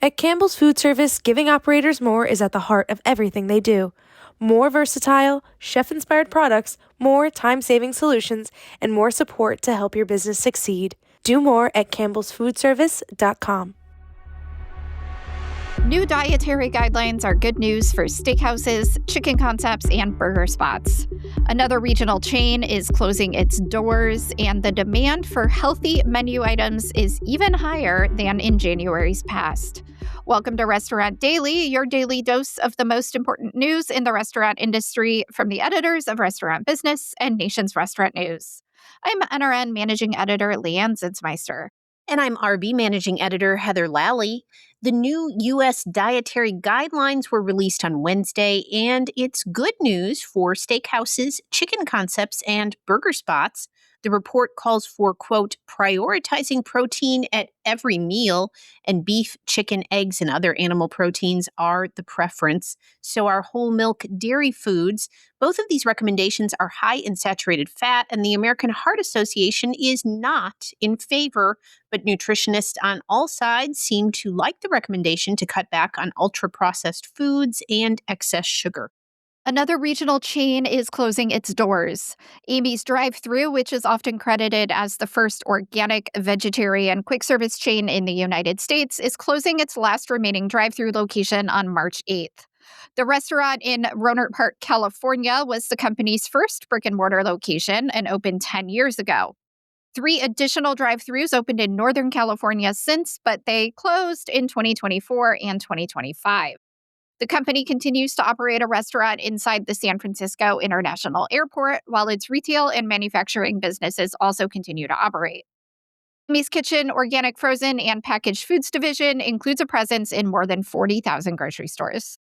At Campbell's Food Service, giving operators more is at the heart of everything they do. More versatile, chef-inspired products, more time-saving solutions, and more support to help your business succeed. Do more at campbellsfoodservice.com. New dietary guidelines are good news for steakhouses, chicken concepts, and burger spots. Another regional chain is closing its doors, and the demand for healthy menu items is even higher than in January's past. Welcome to Restaurant Daily, your daily dose of the most important news in the restaurant industry from the editors of Restaurant Business and Nation's Restaurant News. I'm NRN Managing Editor Leanne Zinsmeister. And I'm RB Managing Editor Heather Lally. The new U.S. dietary guidelines were released on Wednesday, and it's good news for steakhouses, chicken concepts, and burger spots. The report calls for, quote, prioritizing protein at every meal, and beef, chicken, eggs, and other animal proteins are the preference. So are whole milk dairy foods. Both of these recommendations are high in saturated fat, and the American Heart Association is not in favor, but nutritionists on all sides seem to like the recommendation to cut back on ultra-processed foods and excess sugar. Another regional chain is closing its doors. Amy's Drive-Thru, which is often credited as the first organic, vegetarian quick-service chain in the United States, is closing its last remaining drive-thru location on March 8th. The restaurant in Rohnert Park, California, was the company's first brick-and-mortar location and opened 10 years ago. 3 additional drive-thrus opened in Northern California since, but they closed in 2024 and 2025. The company continues to operate a restaurant inside the San Francisco International Airport, while its retail and manufacturing businesses also continue to operate. Amy's Kitchen organic frozen and packaged foods division includes a presence in more than 40,000 grocery stores.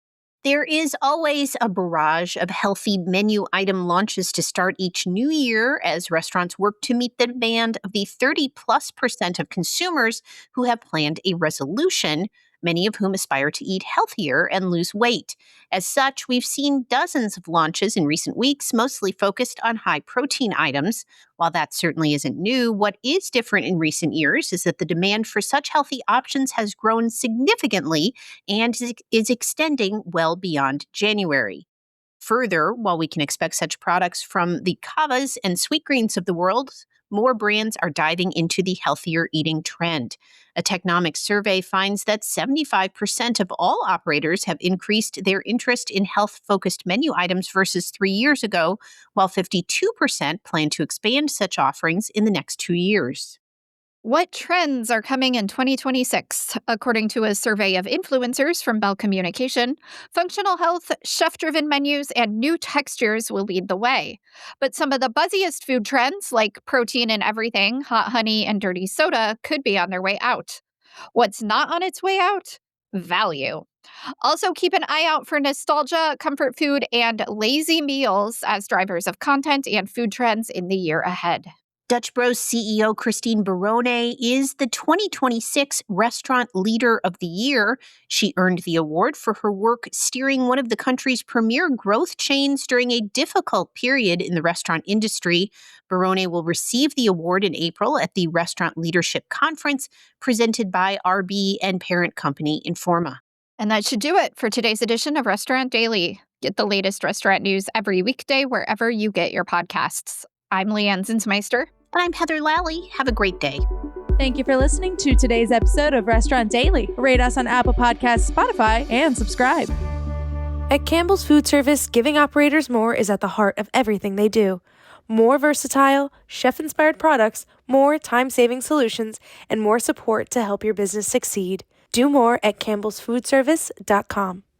There is always a barrage of healthy menu item launches to start each new year as restaurants work to meet the demand of the 30+% of consumers who have planned a resolution, many of whom aspire to eat healthier and lose weight. As such, we've seen dozens of launches in recent weeks, mostly focused on high-protein items. While that certainly isn't new, what is different in recent years is that the demand for such healthy options has grown significantly and is extending well beyond January. Further, while we can expect such products from the Kavas and Sweetgreens of the world, more brands are diving into the healthier eating trend. A Technomics survey finds that 75% of all operators have increased their interest in health-focused menu items versus 3 years ago, while 52% plan to expand such offerings in the next 2 years. What trends are coming in 2026? According to a survey of influencers from Bell Communication, functional health, chef-driven menus, and new textures will lead the way. But some of the buzziest food trends, like protein in everything, hot honey, and dirty soda, could be on their way out. What's not on its way out? Value. Also, keep an eye out for nostalgia, comfort food, and lazy meals as drivers of content and food trends in the year ahead. Dutch Bros CEO Christine Barone is the 2026 Restaurant Leader of the Year. She earned the award for her work steering one of the country's premier growth chains during a difficult period in the restaurant industry. Barone will receive the award in April at the Restaurant Leadership Conference presented by RB and parent company Informa. And that should do it for today's edition of Restaurant Daily. Get the latest restaurant news every weekday wherever you get your podcasts. I'm Leanne Zinsmeister. And I'm Heather Lally. Have a great day. Thank you for listening to today's episode of Restaurant Daily. Rate us on Apple Podcasts, Spotify, and subscribe. At Campbell's Food Service, giving operators more is at the heart of everything they do. More versatile, chef-inspired products, more time-saving solutions, and more support to help your business succeed. Do more at campbellsfoodservice.com.